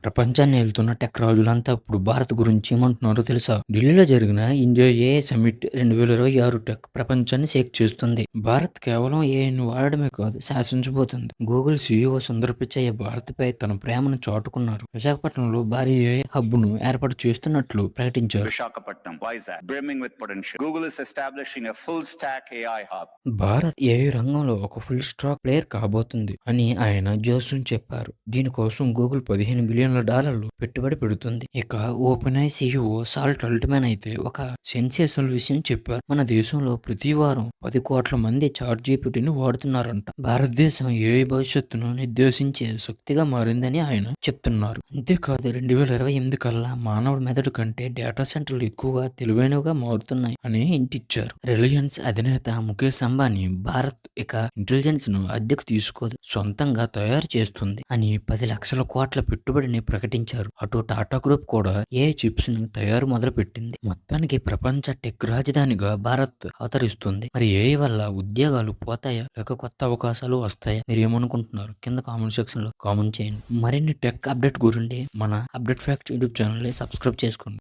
ప్రపంచాన్ని ఏలుతున్న టెక్ రాజులంతా ఇప్పుడు భారత్ గురించి ఏమంటున్నారో తెలుసా? ఢిల్లీలో జరిగిన ఇండియా ఏఐ సమ్మిట్ 2026 టెక్ ప్రపంచాన్ని షేక్ చేస్తుంది. భారత్ కేవలం ఏఐని వాడడమే కాదు, శాసించబోతుంది. గూగుల్ సీఈఓ సుందర్ పిచ్చయ్య భారత్పై తన ప్రేమను చాటుకున్నారు. విశాఖపట్నంలో భారీ ఏఐ హబ్ను ఏర్పాటు చేస్తున్నట్లు ప్రకటించారు. Visakhapatnam, Vizag, brimming with potential. Google is establishing a full stack AI hub. Bharat AI రంగంలో ఒక ఫుల్ స్టాక్ ప్లేయర్ కాబోతుంది అని ఆయన జోస్యం చెప్పారు. దీనికోసం గూగుల్ $15 బిలియన్ల పెట్టుబడి పెడుతుంది. ఇక ఓపెన్ ఐ సీఈఓ సాల్ట్ అల్ట్మాన్ అయితే ఒక సెన్సేషనల్ విషయం చెప్పారు. మన దేశంలో ప్రతి వారం 10 కోట్ల మంది చాట్ జీపీటీని వాడుతున్నారంట. భారతదేశం ఏఐ భవిష్యత్తును నిర్దేశించే శక్తిగా మారిందని ఆయన చెప్తున్నారు. అంతేకాదు 2028 కల్లా మానవుడి మెదడు కంటే డేటా సెంటర్లు ఎక్కువగా తెలివైనవిగా మారుతున్నాయి అని ఇంటిచ్చారు. రిలయన్స్ అధినేత ముఖేష్ అంబానీ భారత్ ఇక ఇంటెలిజెన్స్ ను అద్దెకు తీసుకోదు, సొంతంగా తయారు చేస్తుంది అని 10 లక్షల కోట్ల పెట్టుబడిని ప్రకటించారు. అటు టాటా గ్రూప్ కూడా ఏ చిప్స్ ను తయారు మొదలు పెట్టింది. మొత్తానికి ప్రపంచ టెక్ రాజధానిగా భారత్ అవతరిస్తుంది. మరి ఏ వల్ల ఉద్యోగాలు పోతాయా లేక కొత్త అవకాశాలు వస్తాయా? మీరు ఏమనుకుంటున్నారు? కింద కామెంట్ సెక్షన్ లో కామెంట్ చేయండి. మరిన్ని టెక్ అప్డేట్ గురించి మన అప్డేట్ ఫ్యాక్ట్ యూట్యూబ్ ఛానల్ ని సబ్స్క్రైబ్ చేసుకోండి.